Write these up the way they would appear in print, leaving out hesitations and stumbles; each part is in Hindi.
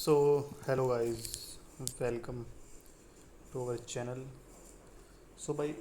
So hello guys, welcome to our channel. So भाई,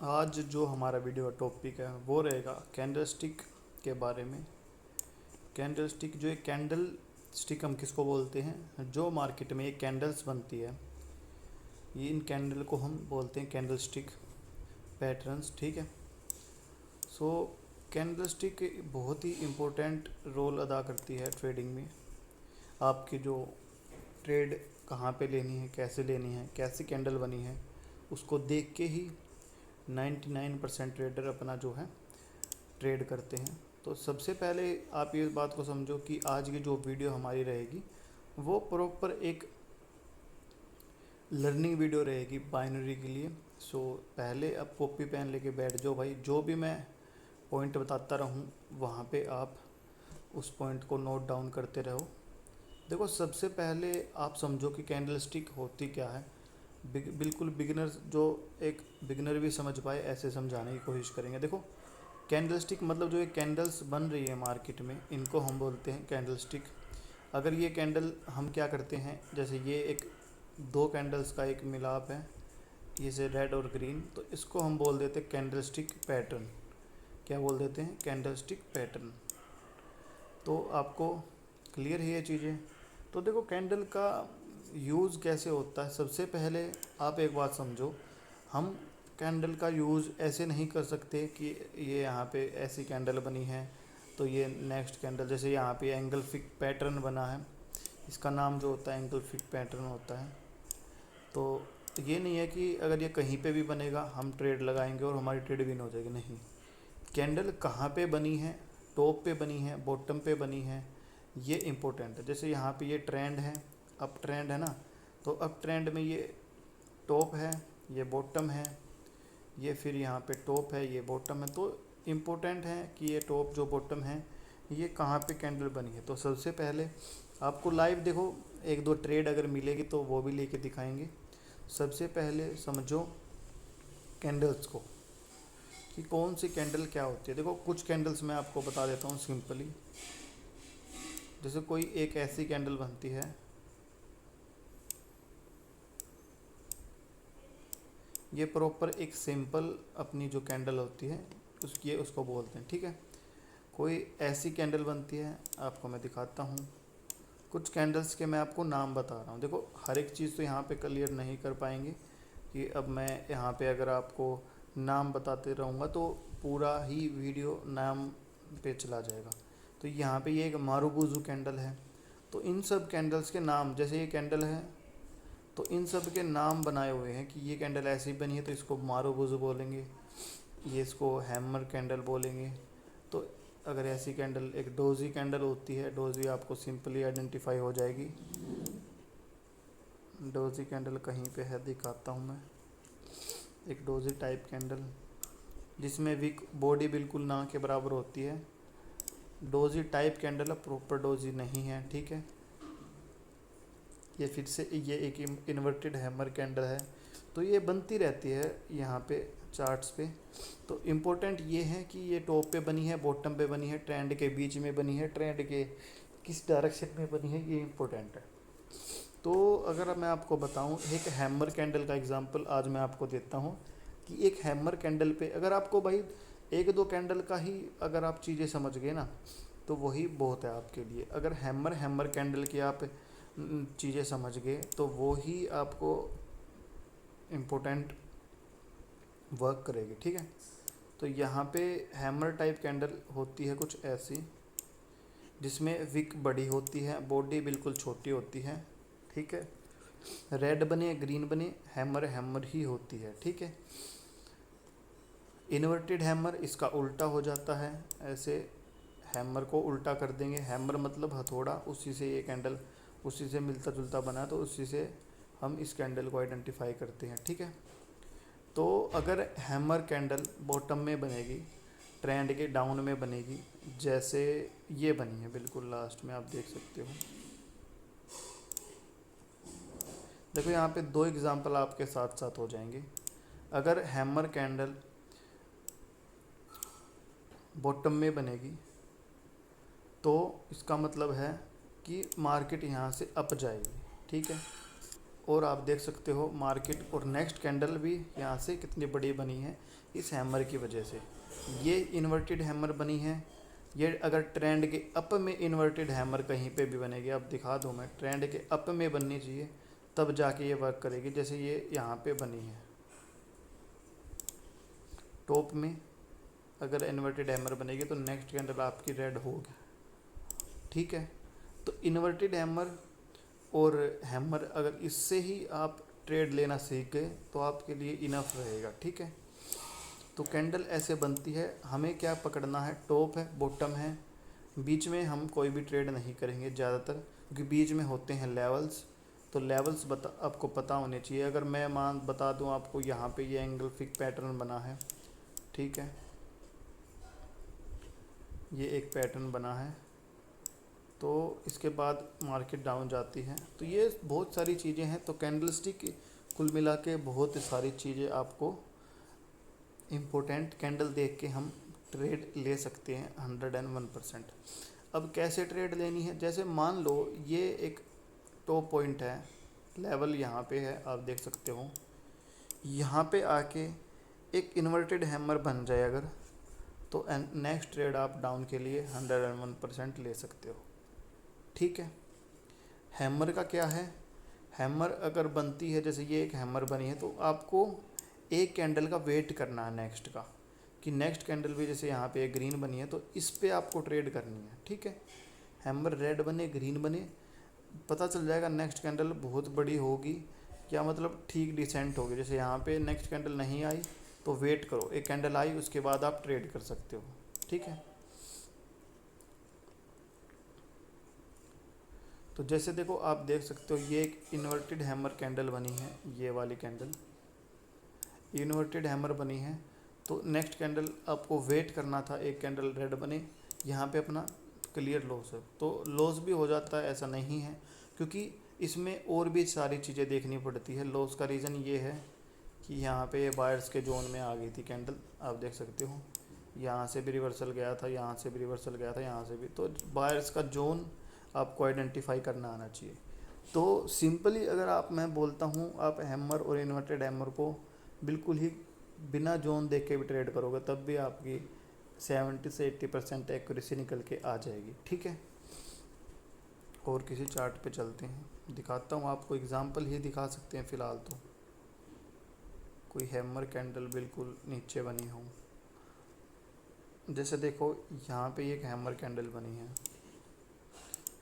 आज जो हमारा वीडियो टॉपिक है वो रहेगा कैंडल स्टिक के बारे में। कैंडल स्टिक, जो एक कैंडल स्टिक हम किसको बोलते हैं, जो मार्केट में ये कैंडल्स बनती है, ये इन कैंडल को हम बोलते हैं कैंडल स्टिक पैटर्न्स। ठीक है। सो कैंडल स्टिक बहुत ही इम्पोर्टेंट रोल अदा करती है ट्रेडिंग में। आपकी जो ट्रेड कहाँ पे लेनी है, कैसे लेनी है, कैसी कैंडल बनी है, उसको देख के ही 99% ट्रेडर अपना जो है ट्रेड करते हैं। तो सबसे पहले आप ये बात को समझो कि आज की जो वीडियो हमारी रहेगी वो प्रॉपर एक लर्निंग वीडियो रहेगी बाइनरी के लिए। सो पहले आप कॉपी पेन लेके बैठ जाओ भाई, जो भी मैं पॉइंट बताता रहूँ वहाँ पे आप उस पॉइंट को नोट डाउन करते रहो। देखो, सबसे पहले आप समझो कि कैंडल स्टिक होती क्या है। बिल्कुल बिगिनर्स, जो एक बिगिनर भी समझ पाए ऐसे समझाने की कोशिश करेंगे। देखो, कैंडल स्टिक मतलब जो ये कैंडल्स बन रही है मार्केट में, इनको हम बोलते हैं कैंडल स्टिक। अगर ये कैंडल हम क्या करते हैं, जैसे ये एक दो कैंडल्स का एक मिलाप है, ये से रेड और ग्रीन, तो इसको हम बोल देते हैं कैंडल स्टिक पैटर्न। क्या बोल देते हैं? Candle stick pattern. तो आपको क्लियर है ये चीज़ें। तो देखो, कैंडल का यूज़ कैसे होता है। सबसे पहले आप एक बात समझो, हम कैंडल का यूज़ ऐसे नहीं कर सकते कि ये यहाँ पे ऐसी कैंडल बनी है तो ये नेक्स्ट कैंडल, जैसे यहाँ पे एंगल फिक पैटर्न बना है, इसका नाम जो होता है एंगल फिक पैटर्न होता है। तो ये नहीं है कि अगर ये कहीं पे भी बनेगा हम ट्रेड लगाएंगे और हमारी ट्रेड विन हो जाएगी, नहीं। कैंडल कहाँ पे बनी है, टॉप पे बनी है, बॉटम पे बनी है, ये इम्पोर्टेंट है। जैसे यहाँ पे ये ट्रेंड है, अप ट्रेंड है ना, तो अप ट्रेंड में ये टॉप है, ये बॉटम है, ये फिर यहाँ पे टॉप है, ये बॉटम है। तो इम्पोर्टेंट है कि ये टॉप जो बॉटम है ये कहाँ पे कैंडल बनी है। तो सबसे पहले आपको लाइव देखो, एक दो ट्रेड अगर मिलेगी तो वो भी लेके दिखाएंगे। सबसे पहले समझो कैंडल्स को कि कौन सी कैंडल क्या होती है। देखो, कुछ कैंडल्स मैं आपको बता देता हूँ सिंपली। जैसे कोई एक ऐसी कैंडल बनती है, ये प्रॉपर एक सिंपल अपनी जो कैंडल होती है उसको बोलते हैं। ठीक है। कोई ऐसी कैंडल बनती है, आपको मैं दिखाता हूँ। कुछ कैंडल्स के मैं आपको नाम बता रहा हूँ। देखो, हर एक चीज़ तो यहाँ पे क्लियर नहीं कर पाएंगे कि अब मैं यहाँ पे अगर आपको नाम बताते रहूँगा तो पूरा ही वीडियो नाम पे चला जाएगा। तो यहाँ पे ये एक मारूबुजू कैंडल है। तो इन सब कैंडल्स के नाम, जैसे ये कैंडल है तो इन सब के नाम बनाए हुए हैं कि ये कैंडल ऐसी बनी है तो इसको मारूबुजू बोलेंगे, ये इसको हैमर कैंडल बोलेंगे। तो अगर ऐसी कैंडल, एक डोजी कैंडल होती है, डोजी आपको सिंपली आइडेंटिफाई हो जाएगी। डोजी कैंडल कहीं पे है, दिखाता हूँ मैं। एक डोजी टाइप कैंडल जिसमें विक बॉडी बिल्कुल ना के बराबर होती है, डोजी टाइप कैंडल है, प्रॉपर डोजी नहीं है। ठीक है। ये फिर से ये एक इन्वर्टेड हैमर कैंडल है। तो ये बनती रहती है यहाँ पे चार्ट्स पे। तो इम्पोर्टेंट ये है कि ये टॉप पे बनी है, बॉटम पे बनी है, ट्रेंड के बीच में बनी है, ट्रेंड के किस डायरेक्शन में बनी है, ये इम्पोर्टेंट है। तो अगर मैं आपको बताऊं, एक हैमर कैंडल का एग्जांपल आज मैं आपको देता हूं कि एक हैमर कैंडल पे अगर आपको भाई एक दो कैंडल का ही अगर आप चीज़ें समझ गए ना तो वही बहुत है आपके लिए। अगर हैमर कैंडल की आप चीज़ें समझ गए तो वो ही आपको इम्पोर्टेंट वर्क करेगी। ठीक है। तो यहाँ पे हैमर टाइप कैंडल होती है कुछ ऐसी, जिसमें विक बड़ी होती है, बॉडी बिल्कुल छोटी होती है। ठीक है। रेड बने ग्रीन बने, हैमर हैमर ही होती है। ठीक है। इन्वर्टेड हैमर इसका उल्टा हो जाता है, ऐसे हैमर को उल्टा कर देंगे। हैमर मतलब हथौड़ा, उसी से ये कैंडल उसी से मिलता जुलता बना, तो उसी से हम इस कैंडल को आइडेंटिफाई करते हैं। ठीक है। तो अगर हैमर कैंडल बॉटम में बनेगी, ट्रेंड के डाउन में बनेगी, जैसे ये बनी है बिल्कुल लास्ट में आप देख सकते हो। देखो, यहाँ पे दो एग्जांपल आपके साथ साथ हो जाएंगे। अगर हैमर कैंडल बॉटम में बनेगी तो इसका मतलब है कि मार्केट यहाँ से अप जाएगी, ठीक है। और आप देख सकते हो मार्केट और नेक्स्ट कैंडल भी यहाँ से कितनी बड़ी बनी है इस हैमर की वजह से। ये इन्वर्टेड हैमर बनी है। ये अगर ट्रेंड के अप में इन्वर्टेड हैमर कहीं पे भी बनेगी, अब दिखा दूँ मैं, ट्रेंड के अप में बननी चाहिए तब जाके ये वर्क करेगी। जैसे ये यहाँ पे बनी है टॉप में, अगर इन्वर्टेड हैमर बनेगी तो नेक्स्ट कैंडल आपकी रेड होगी, ठीक है। तो इन्वर्टेड हैमर और हैमर अगर इससे ही आप ट्रेड लेना सीख गए तो आपके लिए इनफ रहेगा, ठीक है। तो कैंडल ऐसे बनती है, हमें क्या पकड़ना है, टॉप है, बॉटम है, बीच में हम कोई भी ट्रेड नहीं करेंगे ज़्यादातर, क्योंकि बीच में होते हैं लेवल्स। तो लेवल्स आपको पता होने चाहिए। अगर मैं बता दूं आपको, यहाँ पे ये एंगल फिक पैटर्न बना है, ठीक है, ये एक पैटर्न बना है, तो इसके बाद मार्केट डाउन जाती है। तो ये बहुत सारी चीज़ें हैं। तो कैंडलस्टिक कुल मिला के बहुत सारी चीज़ें आपको इम्पोर्टेंट कैंडल देख के हम ट्रेड ले सकते हैं 101%। अब कैसे ट्रेड लेनी है, जैसे मान लो ये एक टॉप पॉइंट है, लेवल यहाँ पे है, आप देख सकते हो, यहाँ पे आके एक इन्वर्टेड हैमर बन जाए अगर, तो नेक्स्ट ट्रेड आप डाउन के लिए 101% ले सकते हो, ठीक है। हैमर का क्या है, हैमर अगर बनती है, जैसे ये एक हैमर बनी है, तो आपको एक कैंडल का वेट करना है नेक्स्ट का, कि नेक्स्ट कैंडल भी, जैसे यहाँ पे एक ग्रीन बनी है तो इस पे आपको ट्रेड करनी है, ठीक है। हैमर रेड बने, ग्रीन बने, पता चल जाएगा नेक्स्ट कैंडल बहुत बड़ी होगी, क्या मतलब ठीक डिसेंट होगी। जैसे यहाँ पे नेक्स्ट कैंडल नहीं आई तो वेट करो, एक कैंडल आई उसके बाद आप ट्रेड कर सकते हो, ठीक है। तो जैसे देखो आप देख सकते हो ये एक इन्वर्टेड हैमर कैंडल बनी है, ये वाली कैंडल इन्वर्टेड हैमर बनी है। तो नेक्स्ट कैंडल आपको वेट करना था, एक कैंडल रेड बने, यहाँ पे अपना क्लियर लॉस है, तो लॉस भी हो जाता है, ऐसा नहीं है, क्योंकि इसमें और भी सारी चीज़ें देखनी पड़ती है। लॉस का रीज़न ये है कि यहाँ पे बायर्स के जोन में आ गई थी कैंडल, आप देख सकते हो, यहाँ से भी रिवर्सल गया था, यहाँ से भी रिवर्सल गया था, यहाँ से भी, तो बायर्स का जोन आपको आइडेंटिफाई करना आना चाहिए। तो सिंपली अगर मैं बोलता हूँ, आप हैमर और इन्वर्टेड हैमर को बिल्कुल ही बिना जोन देख के भी ट्रेड करोगे तब भी आपकी 70 से 80% एक्यूरेसी निकल के आ जाएगी, ठीक है। और किसी चार्ट पे चलते हैं, दिखाता हूँ आपको, एग्जांपल ही दिखा सकते हैं फ़िलहाल तो। कोई हैमर कैंडल बिल्कुल नीचे बनी हो, जैसे देखो यहाँ पे एक हैमर कैंडल बनी है,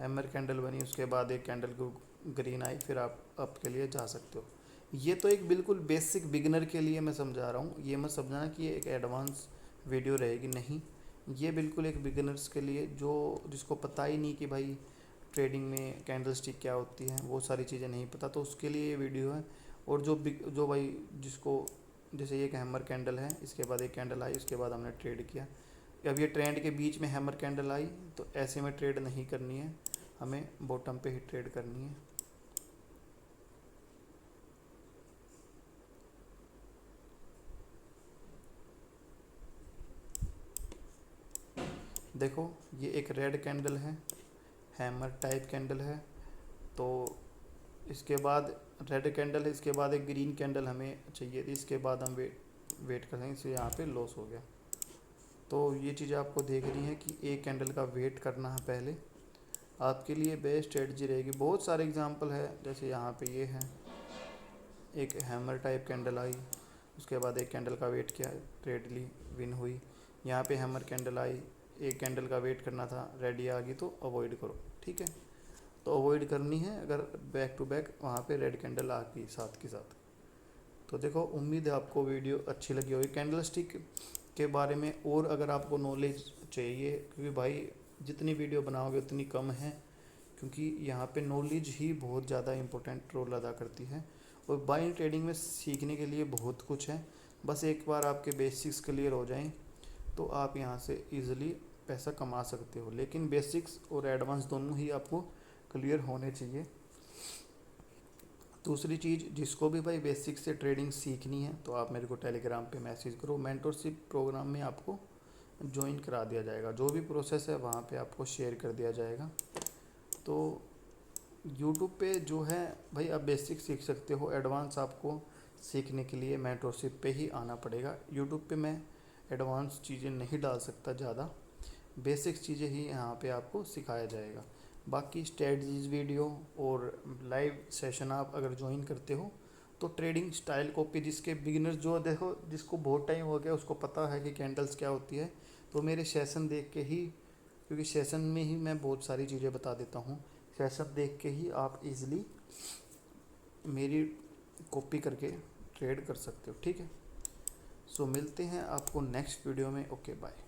हैमर कैंडल बनी, उसके बाद एक कैंडल को ग्रीन आई, फिर आप अप के लिए जा सकते हो। ये तो एक बिल्कुल बेसिक बिगिनर के लिए मैं समझा रहा हूँ, ये मत समझना कि ये एक एडवांस वीडियो रहेगी, नहीं, ये बिल्कुल एक बिगिनर्स के लिए, जिसको पता ही नहीं कि भाई ट्रेडिंग में कैंडलस्टिक क्या होती है, वो सारी चीज़ें नहीं पता, तो उसके लिए ये वीडियो है। और जो भाई जिसको, जैसे ये एक हैमर कैंडल है, इसके बाद एक कैंडल आई, उसके बाद हमने ट्रेड किया, अब ये ट्रेंड के बीच में हैमर कैंडल आई, तो ऐसे में ट्रेड नहीं करनी है, हमें बॉटम पे ही ट्रेड करनी है। देखो ये एक रेड कैंडल है, हैमर टाइप कैंडल है, तो इसके बाद रेड कैंडल है, इसके बाद एक ग्रीन कैंडल हमें चाहिए थी, इसके बाद हम वेट करेंगे, इसलिए यहाँ पे लॉस हो गया। तो ये चीज़ आपको देखनी है कि एक कैंडल का वेट करना है पहले, आपके लिए बेस्ट स्ट्रेटजी रहेगी। बहुत सारे एग्जांपल है, जैसे यहाँ पे ये है, एक हैमर टाइप कैंडल आई, उसके बाद एक कैंडल का वेट किया, ट्रेड ली, विन हुई। यहाँ पे हैमर कैंडल आई, एक कैंडल का वेट करना था, रेडी आ गई, तो अवॉइड करो, ठीक है। तो अवॉइड करनी है अगर बैक टू बैक वहाँ पे रेड कैंडल आ गई साथ के साथ। तो देखो, उम्मीद है आपको वीडियो अच्छी लगी होगी। कैंडल स्टिक के बारे में और अगर आपको नॉलेज चाहिए, क्योंकि भाई जितनी वीडियो बनाओगे उतनी कम है, क्योंकि यहाँ पे नॉलेज ही बहुत ज़्यादा इम्पोर्टेंट रोल अदा करती है। और बाइंग ट्रेडिंग में सीखने के लिए बहुत कुछ है, बस एक बार आपके बेसिक्स क्लियर हो जाएं तो आप यहाँ से इजीली पैसा कमा सकते हो। लेकिन बेसिक्स और एडवांस दोनों ही आपको क्लियर होने चाहिए। दूसरी चीज़, जिसको भी भाई बेसिक से ट्रेडिंग सीखनी है तो आप मेरे को टेलीग्राम पे मैसेज करो, मेंटरशिप प्रोग्राम में आपको ज्वाइन करा दिया जाएगा, जो भी प्रोसेस है वहाँ पे आपको शेयर कर दिया जाएगा। तो यूट्यूब पे जो है भाई आप बेसिक सीख सकते हो, एडवांस आपको सीखने के लिए मेंटरशिप पे ही आना पड़ेगा। यूट्यूब पे मैं एडवांस चीज़ें नहीं डाल सकता ज़्यादा, बेसिक चीज़ें ही यहाँ पे आपको सिखाया जाएगा। बाकी स्ट्रेटजीज वीडियो और लाइव सेशन आप अगर ज्वाइन करते हो तो ट्रेडिंग स्टाइल कॉपी, जिसके बिगिनर्स जो देखो जिसको बहुत टाइम हो गया उसको पता है कि कैंडल्स क्या होती है, तो मेरे सेशन देख के ही, क्योंकि सेशन में ही मैं बहुत सारी चीज़ें बता देता हूँ, सेशन देख के ही आप इजीली मेरी कॉपी करके ट्रेड कर सकते हो। ठीक है, सो मिलते हैं आपको नेक्स्ट वीडियो में। Okay bye.